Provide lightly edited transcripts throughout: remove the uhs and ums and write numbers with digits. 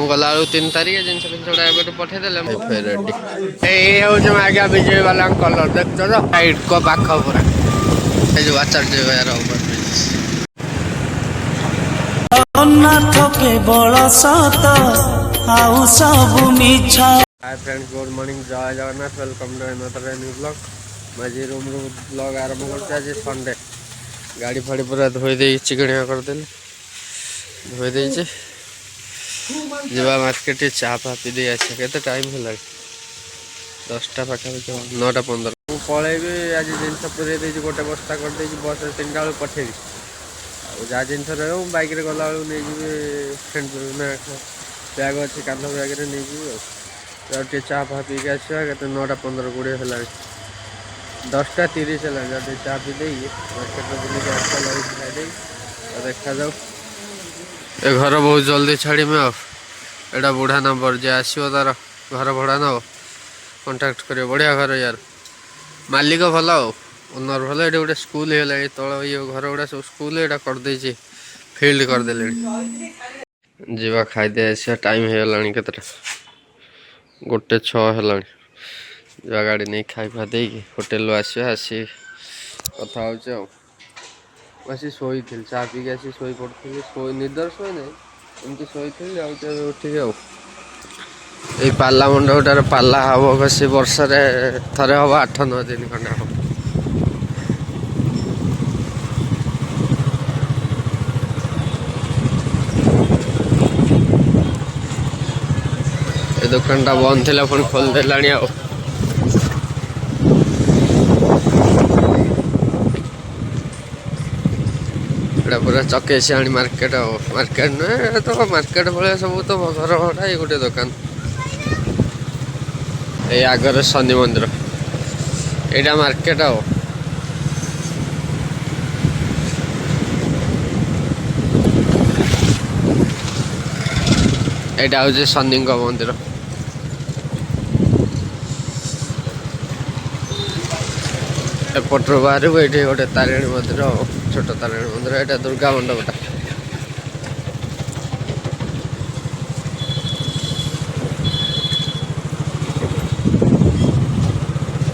गला 3 तारिख जिन जिन पठेदेले फिर रेडी ये आज्ञा विजय वाला कलर देख साइड को पाख पूरा जो आचार्य यार हाय फ्रेंड्स गुड मॉर्निंग जय Jagannath welcome to another new blog मैं रूम ब्लॉग आरंभ कर संडे गाड़ी फाड़ी पूरा धोई दे चिकणिया करदेले धोई दे जावा मार्केट चा फा पी दे के टाइम है 10टा पाखापाखि 9:15 पलैबी आज जिन पूरे गोटे बस्ता कर बस 3टा बेलू पठेबी जहाँ जिन रहा बैक गला नहीं फ्रेंड बैग अच्छी कांध बैग नहीं चा फा पी के आसवा के 9:15 20 है 10:30 है चा पी दे मार्केट बुलिक आसवा खाई देखा जाऊ ए घर बहुत जल्दी छाड़ी में एटा बुढ़ा नंबर जे आसो तार घर भड़ा नब कंटाक्ट कर बढ़िया घर यार मालिक भल ओनर भल ये गोटे स्कूल है तल ये घर गुड़ा सब स्कूल यहाँ करदे फिल्ड करदे जीवा खाईदे आसा टाइम हो गला के 1:06 है जा गाड़ी नहीं खाई फा दे होटेल आसा आसी कथा हो आसी शोई चा पी आसी शोई पड़ी निदर शोए ना एमती शोई उठिक ये पाला मंडपटार पाला हम बस वर्षे थे हम 8-9 दिन खंडे हम ये दुकानटा बंद थी पुणी खोलदेला पूरा चकेसियाणी मार्केट मार्केट नुहे तो मार्केट भाया सब तो घर भड़ा ये गोटे दुकान ये आगर शनि मंदिर यहाँ मार्केट यहाँ हूँ शनि मंदिर एपटर बाहर ये गोटे तारिणी मंदिर छोट तारिणी मंदिर यहाँ दुर्गा मंडपटा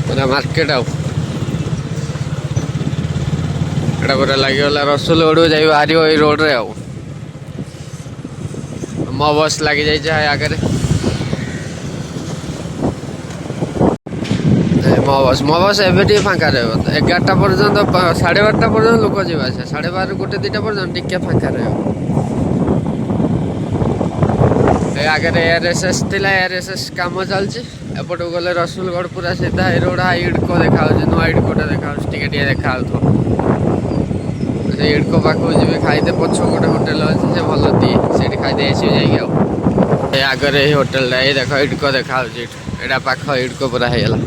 पूरा मार्केट आटा पूरा लगे रसुलगढ़ जाए बाहर ये रोड रे मो बस लगी जाए आगे मो बस एवं फाँका रहा 11टा पर्यटन 12:30 पर्यटन लोक जावा 12:30 1 2टा पर्यटन टे फाँका रहा आगे ARSS थी ARSS कम चलती एपट गले रसुलगढ़ पूरा सीधा ये रोड इडको देखा नुआ इडकोटा देखा टे देखा से इडको पाखक जी खाईदे पछ गोटे होटेल अच्छे से भल दिए से खाईदे आस जाइए आगे ये होटेल ये देख इडको देखा यहाँ पाख इडको पूरा होगा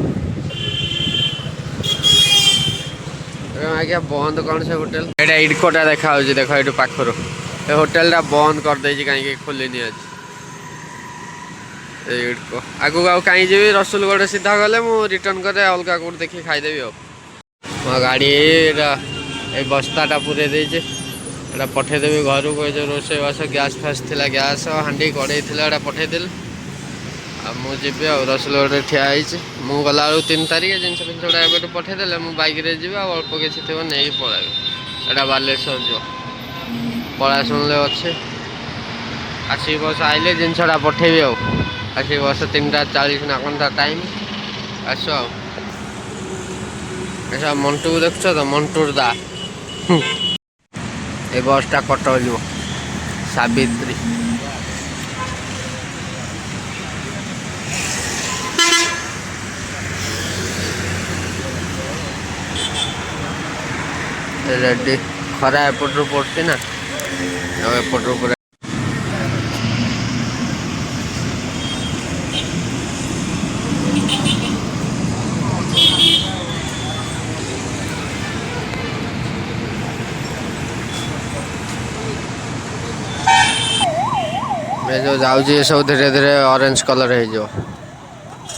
आज्ञा बंद कौन से होटेल यहाँ इडकोटा देखा देख ये पाखर ये होटेलटा बंद करदे कहीं खोलनी आज इडको आगू आउ कहीं जी रसुलगढ़ सीधा गले मु रिटर्न करे अलग कौट देखी खाईदेवी मो गाड़ी ये बस्ताटा पूरे देजे यहाँ पठेदेवी घर को जो रोषेबास गैस फैस थी गैस हांडी कड़े थी पठेदेली मुझे रसुलगढ़ ठिया मु गला 3 तारिख जिन जिन पठेदेले मु बैक अल्प किसी थी नहीं पलैबी यहाँ बालेश्वर जो पला शुणले अच्छे आसिक बस आइले जिनसा पठेबी आसिक बस 3:40 ना कौन टाइम आस मंटू को देख तो मंटूर दा ये बसटा कटक जीव सावित्री रेडी खरा एपटर पड़ती ना एपटर पूरा मैं जो जाऊँ सब धीरे धीरे ऑरेंज कलर हो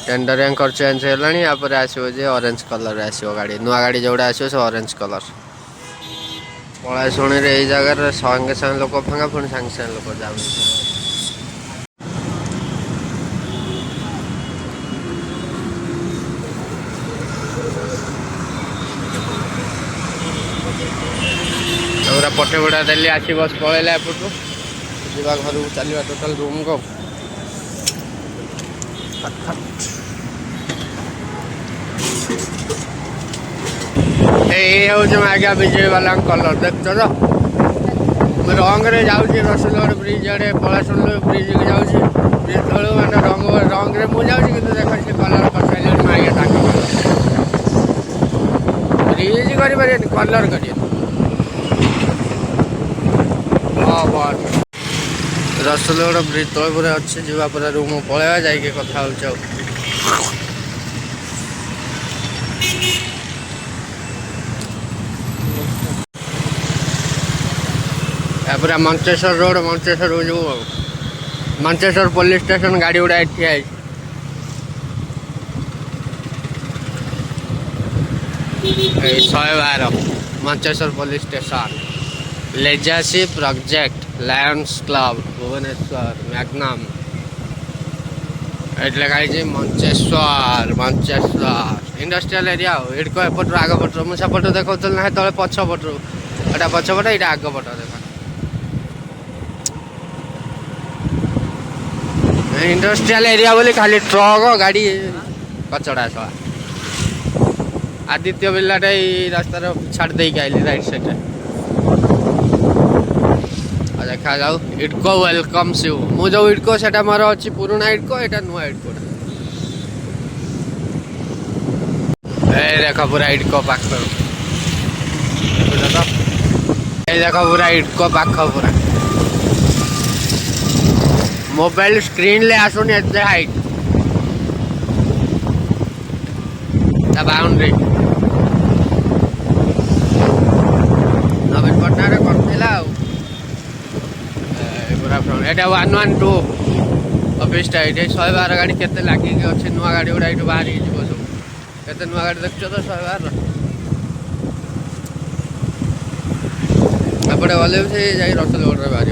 टेंडर एंकर चेंज है आसो ऑरेंज कलर आसो गाड़ी नुआ गाड़ी जोड़ा आसो सब ऑरेंज कलर पलाशुणी जगह संगे संगे लोक फांगा पुणी सांगे सांगे लोक जाऊँ पटेगुड़ा देली आसी बस पलैला एपटू जा घर को चलवा टोटाल रूम को आज्ञा विजय वाला कलर देख तो रंग रे जाऊँगी रसुलगढ़ ब्रिज आड़े पलाशुल ब्रिज के जाऊँगी ब्रिज तलू मैंने रंग रे मुझे कि देख से कलर कर सारे आज्ञा ब्रिज कर कलर कर रसुलगढ़ ब्रिज तले पूरा अच्छे जीवा पूरा रूम पलैया जाइए कथा हो पूरा मंचेश्वर रोड मंचेश्वर जो मंचेश्वर पुलिस स्टेशन गाड़ी गुड़ा ठिया 112 Mancheswar police station legacy project lions club Bhubaneswar magnum लगे मंचेश्वर मंचेश्वर इंडस्ट्रियल एरिया इटको एपट आग पट मुझे पट देखा ना तले पछपट एटा पछपट ये आग पट देख इंडस्ट्रियल एरिया बोली खाली ट्रक गाड़ी कचड़ा सब आदित्य बिर्लाटा रास्तार छाड़ दे आइली राइट साइड देखा जाऊ इटको वेलकम्स यू मु जो इटको सेटा मोर अच्छी पुराना इटको एटा नुआ इटको देख पूरा इटको पाख देख पूरा इटको पाख पूरा मोबाइल स्क्रीन ले आसुनी एते हाइट ता बाउंड्री नवीन पटना करथिला पूरा फ्रंट एटा 112 ऑफिस टा एटे 112 गाड़ी केते लागी के अछि नुवा गाड़ी उडा इटु बाहर ही जीवो सब केते नुवा गाड़ी देखछो तो 112 अपडे वाले से जाई रसलगढ़ रे बाहर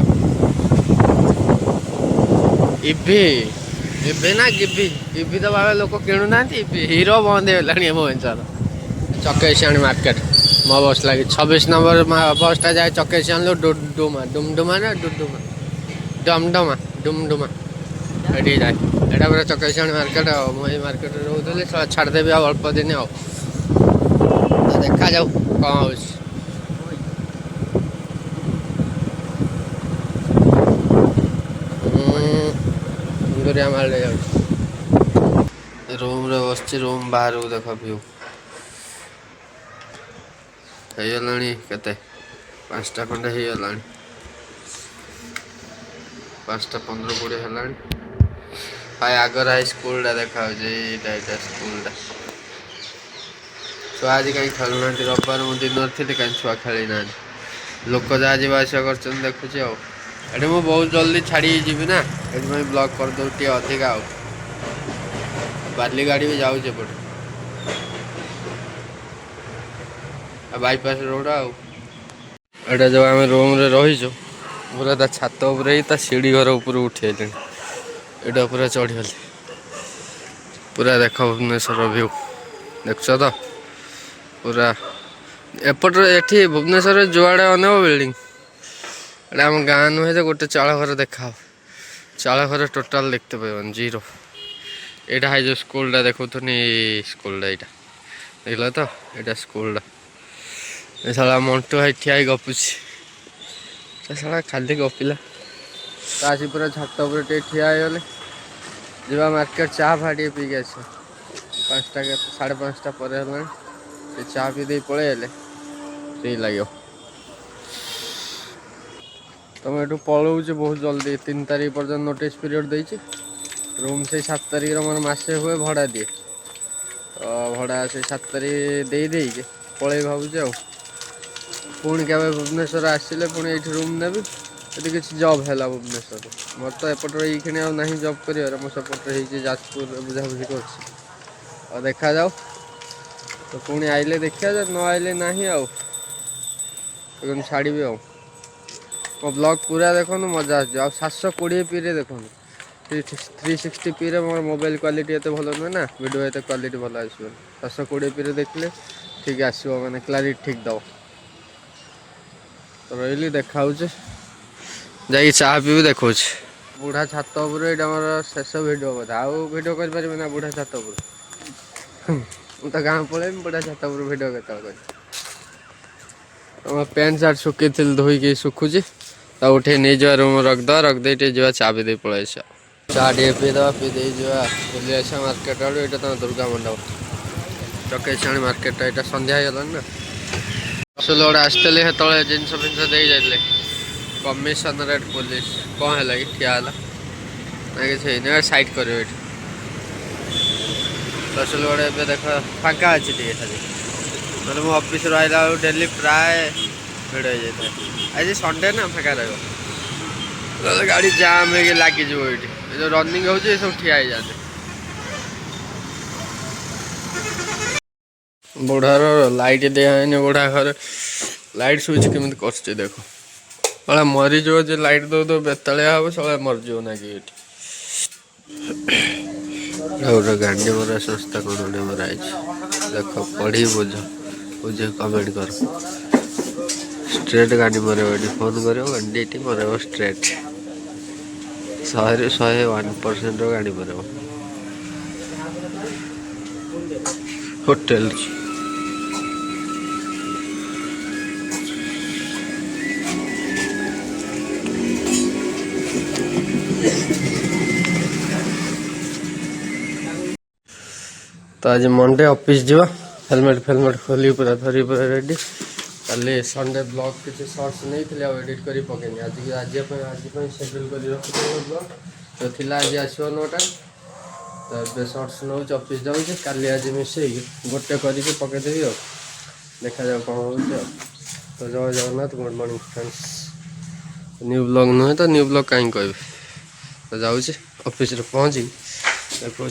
इबे ना इबी तो बाबा लोक किणु ना हीरो बंद है भुवनेश्वर चकेसियाणी मार्केट मो बस लगी 26 नंबर बसटा जाए चकेसियाणी डुमडुमा डुमडुमा ना डुडुमा डमडमा डुमडुमा ये जाए यहाँ पूरा चकेसियाणी मार्केट मुझे मार्केट रोली छाड़देवी अल्प दिन देखा जाऊ कौन हो रूम रे बस रूम बाहर देख व्यू के 5टा खंडे हो 5टा 15-20 है हाई आगर हाई स्कूल देखा स्कूल छुआ आज कहीं खेलु ना रविवार मुझे दिन थी कहीं छुआ खेली ना लोक जहाँ जावास कर देखुची ये मुझे बहुत जल्दी छाड़ी जी ना ये ब्लॉक कर दो अधिका बार्ली गाड़ी भी जाऊे पटे बाईपास रोड आटा जो आम रूम रे रहीचु पूरा ता छात उपर सीढ़ी घर ऊपर उठी आइले यहाँ पूरा चढ़ीगली पूरा देख भुवनेश्वर व्यू देख तो पूरा एपट एटी भुवनेश्वर जुआड़े अनेक बिल्डिंग एटा आम गाँ नुहे तो गोटे चाल घर देखा चाल घर टोटाल देखते पाइबन जीरो यहाँ है जो स्कूलटा देखुनी स्कूलटा यहाँ देखल तो यहाँ स्कूलटा साला मंटू भाई ठिया गपुची साला खाली गपिला आसी पूरा छात पर ठिया गले जा मार्केट चाह फाटे पी के 5टा 5:30 पर चाह पी दे पलैले सही लगे तुम ये पलाऊे बहुत जल्दी 3 तारीख पर्यटन नोटिस पीरियड देती रूम से 7 तारीख मोर मसे हुए भड़ा दिए तो भड़ा से 7 तारीख दे पलि भावुचे पुणी के भुवनेश्वर आसिले पुणी ये रूम नेबी यदि किसी जब है भुवनेश्वर मोर तो एपट ये ना जब कर सेपटे जाजपुर बुझाबुझी कर देखा जाओ तो पुणी आइले देखा न आइले ना छाड़ी मो ब्लॉग पूरा देखो मजा आ 720 पी रे देखो 360 पी रे मोर मोबाइल क्वालिटी एत भल नुहे ना वीडियो एत क्वालिटी भल आस 720 पी रे देखले ठीक आसो माने क्लारिटी ठीक दब रही देखा जा चाह पीबी देखा बुढ़ा छात उपर ये मोर शेष भिड बोधे आउ भिड कर ना बुढ़ा छात मुझे तो गाँव पलैमी बुढ़ा छात भिड के पैंट सार्ट सुखी धोईक सुखुची उठे नहीं जा रूम रखदे जा चा भी दे पलैस चा टे पीदे पीदे बुली आस मार्केट आड़ ये तुम दुर्गा मंडप चकेशाणी मार्केट यहाँ संध्या हो गलानी ना रसुलगड़ आसते से जिनस फिनस दे जाते कमिशनरेट पुलिस कौन है कि ठिया ना कि साइड कर रसुलगड़ ए देख फाँका अच्छी खाली मतलब मो ऑफिस आइला डेली प्राय भिड़ हो जाए आज संडे ना फाँका रहा गाड़ी जाम हो लगे जो रनिंग हो सब ठिया हो जाते बुढ़ार लाइट दिखाई बुढ़ा घर लाइट स्विच केमी कर देख साला मरीज जो लाइट दो दो बेतालिया हम साला मरज ना कि गोटे गांधी मरा संस्था कौन गोटे मरा देख पढ़ी बुझ बुझ कमेंट कर स्ट्रेट गाड़ी मरेब फोन कर गाड़ी मरेब स्ट्रेट 100% गाड़ी मरेब होटेल तो आज मंडे ऑफिस जावा हेलमेट फेलमेट खोली पूरा धरी पूरा रेडी काली संडे ब्लॉग किसी शॉर्ट्स नहीं थे एडिट कर पकेनी आज आज शेड्यूल कर रखी ब्लॉग तो थिला आज आसो 9टा तो ये शॉर्ट्स नौ ऑफिस जाऊँगी काली आज मिसे गोटे करके पकईदेवी देखा जाओ कौन हो तो जय Jagannath good morning friends new blog नुहे तो न्यू ब्लॉग कहीं कह तो जाऊँगी ऑफिस पहुँची देखो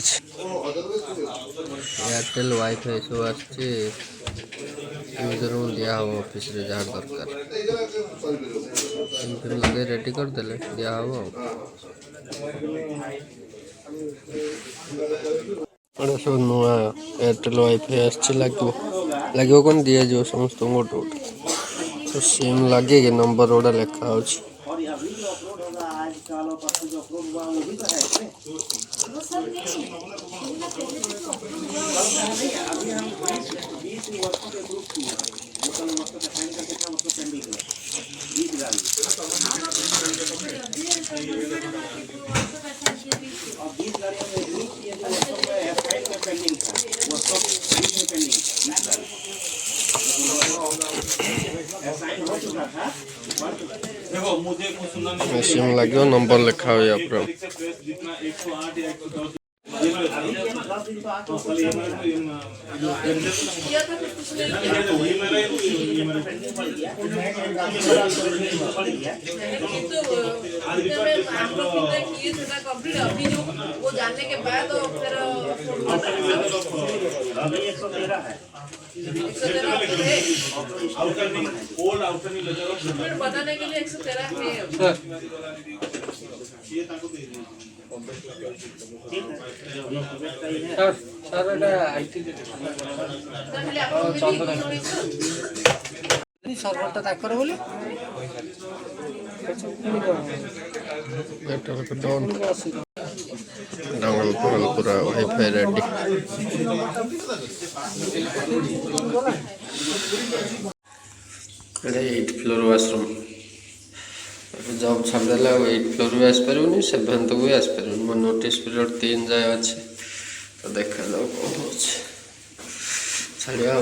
एयरटेल वाईफाई सब आसर दिया हम ऑफिस जहाँ दरकार लगे रेडी करदे दिया हम सब नुआ एयरटेल वाईफाई लगे कौन दि जाव समस्त गोटे गोटे तो सिम लगे कि नंबर गुड़ा लिखा हो सिम लगे नंबर लिखा हुआ यहाँ पर वो जानने के बाद फिर बताने के लिए 113 है सर्वरटा ताकर बोले डाउनलोड पूरा वाईफाई रेडी एटा 8th फ्लोर वाशरूम जॉब छाड़देला 8th फ्लोर भी आसपारे 7th भी आसपारे मो नोटिस पीरियड 3 जाए अच्छे तो देखा जाओ कौन हो छाड़िया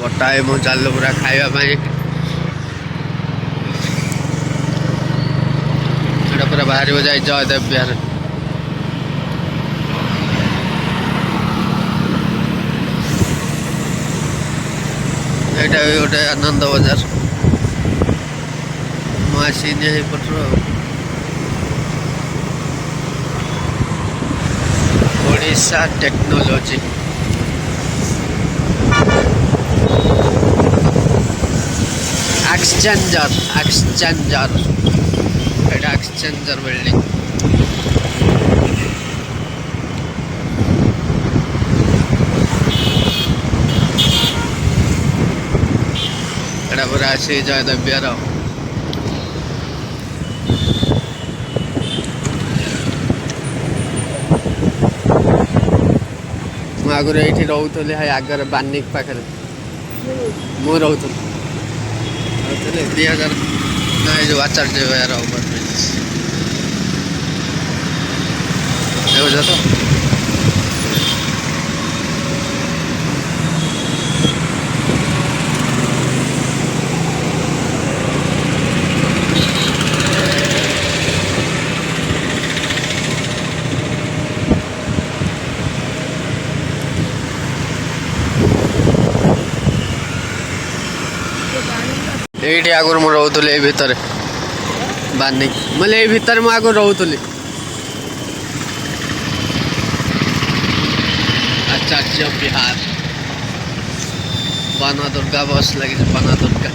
पटाए मो चल पूरा खावाई पूरा बाहर जाए जयदेव बिहार यहाँ भी गोटे आनंद बजार मुझे पटर Odisha technology exchanger exchanger building पूरा आसी जयदेव्यर आगुरी ये रोली है आगर बानिक पाखे मु रोली 2000 ना जो आचार्य विहार ओवरब्रिज देखो तो ये आगुरी मु रोली भितर बानिक मतलब ये भितर मु आगुरी रोली आचार्य विहार बना दुर्गा बस लगी बना दुर्गा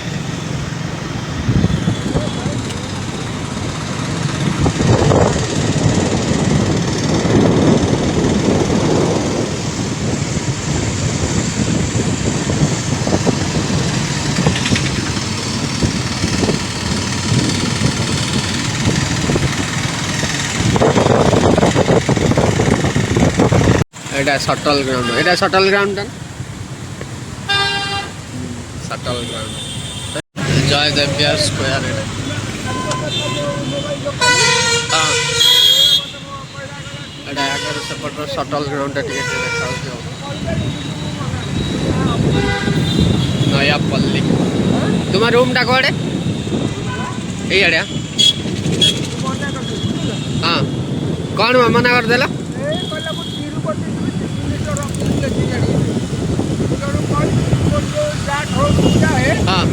এটা শটল গ্রাউন্ড এটা শটল গ্রাউন্ড শটল গ্রাউন্ড জয়দেব্যার স্কোয়ার এটা হ্যাঁ এটা আগে সেপটর শটল গ্রাউন্ডটা টিকে দেখা হচ্ছে নয়াপল্লী তোমার রুমটা কোয়াড়ে এই আড়ে হ্যাঁ কଣ ମନା କରିଦେଲ हाँ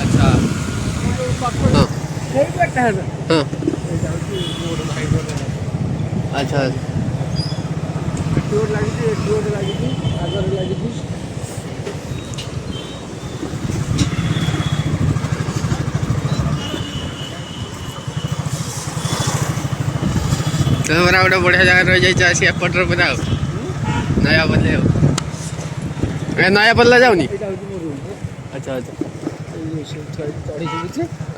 अच्छा हाँ हाँ अच्छा तुम्हारा गोटे बढ़िया जगह रही जाए आसी एपटर पूरा नया बदले नया बदला जाऊनी अच्छा अच्छा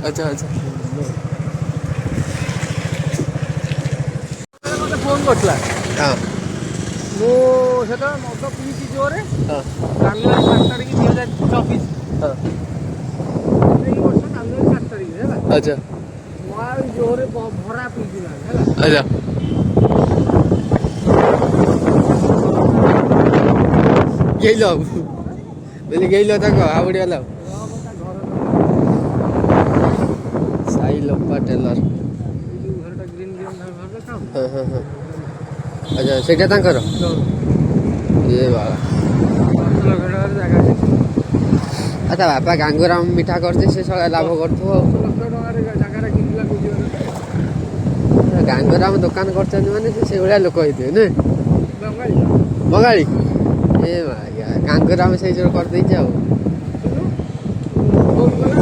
अच्छा अच्छा फोन करला हाँ मो सेटा मद पीची जोरे हाँ जानुआरी 7 तारिख 2024 हाँ এই বছর জানুয়ারি 7 তারিখ ହେଲା अच्छा মই জোরে ভরা পীছি না ହେଲା अच्छा गई लो बोले गई लो तक आवड़ी वाला साई लोपा टेलर ଘରଟା ଗ୍ରୀନ ଗ୍ରୀନ ଘର କାମ हाँ हाँ हाँ अच्छा सेटा तांकर ये बाबा ଘର ଜାଗା ଅଛି अच्छा बापा गांगुराम मिठा करते से सगळा लाभ करथो ଲକ୍ଷ ଟଙ୍କାରେ ଜାଗାରେ କିଣିଲା ବୁଝିବାର गांगुराम दुकान करछन माने से भଳିଆ लोक होइते ने ବଙ୍ଗାଳୀ बंगाली ए भाई गांगुराम से जोर कर दे जाओ ଫୋନ କଲା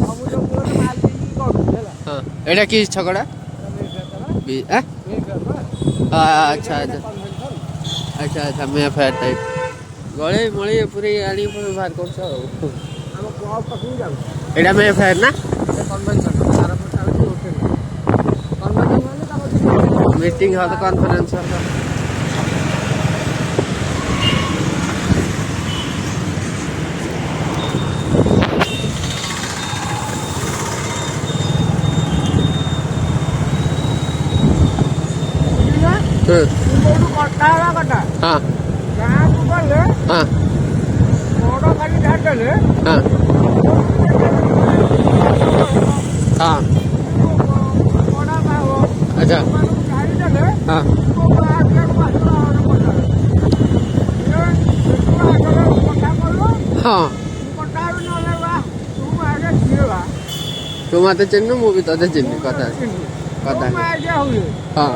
ସମୁଦ୍ର କୂଳରେ ମାଲ ଦେଇକି କରୁଛି ହେଲା हां एटा की छकड़ा बी आ अच्छा अच्छा अच्छा अच्छा मैं फेयर टाइप गळे मळे पूरे आनी बाहर करछ ଆମ କ୍ଲବ ପାଖକୁ ଯାଉ एटा मैं फेयर ना କନଭେନସନ ସାରା ପଟା ଅଛି ହୋଟେଲ କନଭେନସନ ମାନେ ତାଙ୍କ मीटिंग हो तो कॉन्फ्रेंस हो କୋଉଠୁ କଟା ହେଲା କଟା हाँ ଗାଁକୁ ଗଲେ हाँ ବଡ଼ ଗାଡ଼ି ଛାଡ଼ିଦେଲେ हाँ हाँ ବଡ଼ା ବାହ अच्छा ମାନଙ୍କୁ ଛାଡ଼ିଦେଲେ हाँ हाँ तू मत चिन्ह मु भी तते चिन्ह कथा कथा हाँ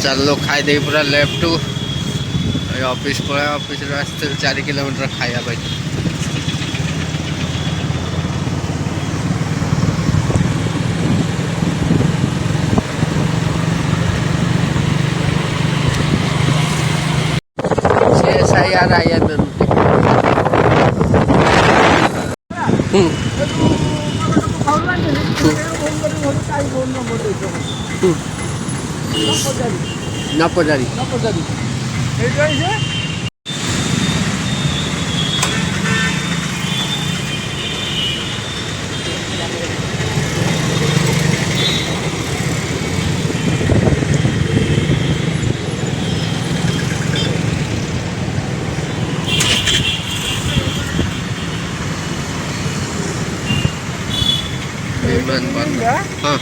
चलो खाई दे पूरा लेफ्ट ऑफिस पड़ा ऑफिस रास्ते 4 किलोमीटर खाया भाई यार आया न पचारि हाँ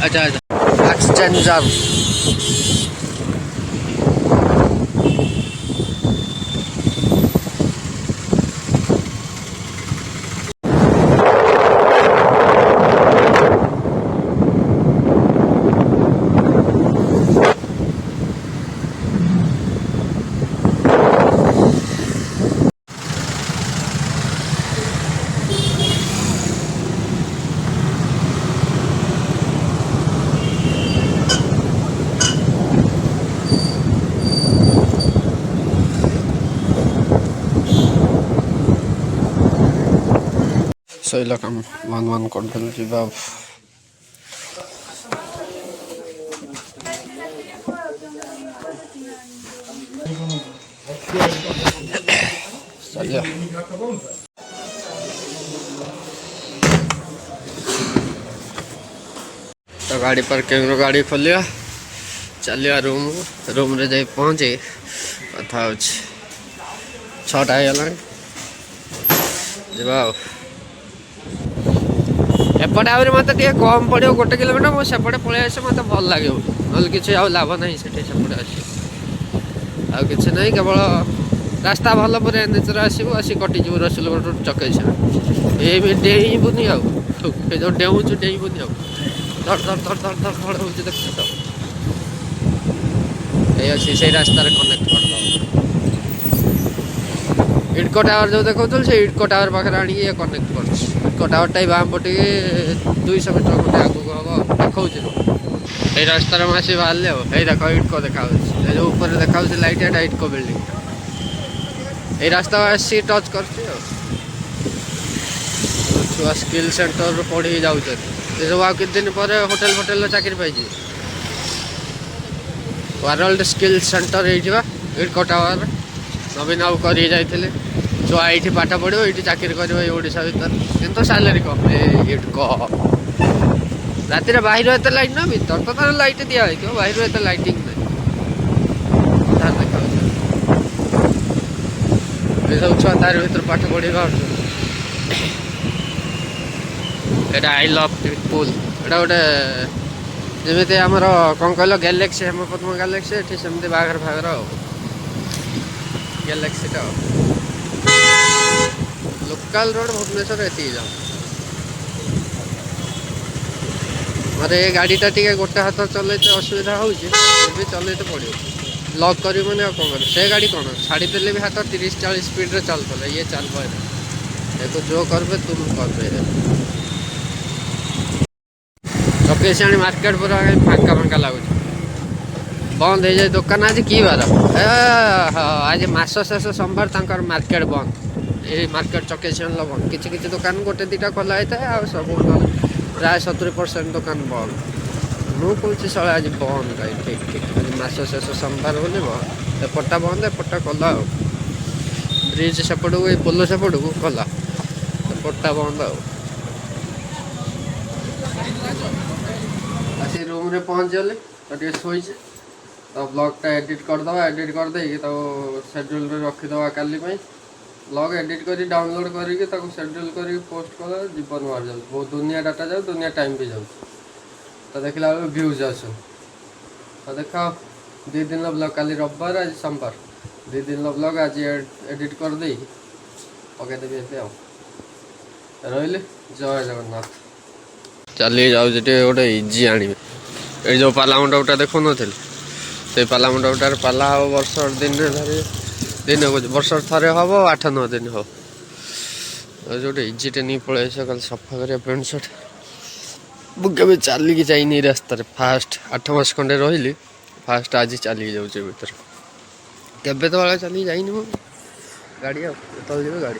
अच्छा अच्छा एक्सचेंजर सैला काम वन वन करदेलु जीवा चलिए तो गाड़ी पार्किंग गाड़ी खोलिया चलिया रूम रे जाई पहुंचे कथा हो 6टा होगा जीवा एपटे आहुरी मत कम पड़ो 1 किलोमीटर मुझे सेपटे पलि आसे मत भल लगे ना कि लाभ ना सेपटे आस कि ना केवल रास्ता भल पर एनएचर आसू आसी कटिज रसुलगढ़ चकेश ये डेबुनि जो डेऊँ डेबुनि धर धर धर धर धर धड़ हो देख तो ये अच्छी से रास्तार कनेक्ट कर इटको टावर जो देखा से इटको टावर पाखे आनी कनेक्ट कर इटको टावर टाइम बाम पटे 200 मीटर खंडे आगे हम देखा रास्तार आसी बाहर ये देख इटको देखा जो ऊपर देखा लाइट एटा इटको बिल्डिंग ये रास्ता आसी टच कर छुआ स्किल सेंटर पढ़ी जाऊँ सब आ किछ दिन पर होटेल फोटेल चाकरी पाई वर्ल्ड स्किल सेंटर ये इटको टावर नवीन आउ कर छुआ ये पाठ पढ़ो ये चाकरी कर ओडिशा भर कि सालेरी कम इटको राति बाहर एत लाइट ना भर तो लाइट दिखाई बाहर एत लाइटिंग नहीं सब छुआ तार भर पाठ पढ़ी एटा आई लव पुल एटा गोटे जमी आमर कौन कहल गैलेक्सी हेमपद्म गैलेक्सी ये सेमती बाघर फागर गैलेक्सी लोकल रोड भुवनेश्वर ये जाओ मरे ये गाड़ीटा टी गोटे हाथ चलते असुविधा हो चल पड़ो लक कर मैंने कौन कर से गाड़ी कौन छाड़ी देले भी हाथ 30-40 स्पीड रे चलता ये चल पाए तो जो करबे तुम करबे चकेशाणी मार्केट पूरा फांका फांका लगुच बंद हो जाए दुकान आज कि बार आज मास शेष सोमवार तक मार्केट बंद ये मार्केट चकेशाणी बंद किसी दुकान गोटे 2टा खोला होता है सब प्राय 70% दुकान बंद मु कौन सला आज बंद ठीक ठीक आज मास शेष सोमवार बोले एपटा बंद एपटा खोला ब्रिज सेपट को पोल सेपट को खोला एपटा बंद आसी रूम रे पहुँच गले तो शोचे तो ब्लॉगटा एडिट करदे एडिट करदे तो शेड्यूल रे रखीदे काली ब्लॉग एडिट कर डाउनलोड करके शेड्यूल कर पोस्ट कर जीवन बाहर जाऊँ बहुत दुनिया डाटा जाऊ दुनिया टाइम भी जाऊँ तो देखला व्यूज आसू तो देखा 2 दिन ब्लॉग काली रविवार आज सोमवार 2 दिन ब्लॉग आज एडिट कर दे पकईदेवी ये रही जय जगन्नाथ चली जाऊँ गोटे इजी आने ये जो पाला मुंडा गोटा देखो नी से पाला मुंडा गोटार पाला हम वर्ष दिन दिन वर्ष थे हम 8-9 दिन हो जो इजीटे नहीं पलि कल सफा कर पेंट सर्ट मुझे चलिकी जाइनी रास्तार फास्ट 8 मास खंडे रही फास्ट आज चली जाऊे भर केबे तो चली जाइनि मु गाड़ी आल जीव गाड़ी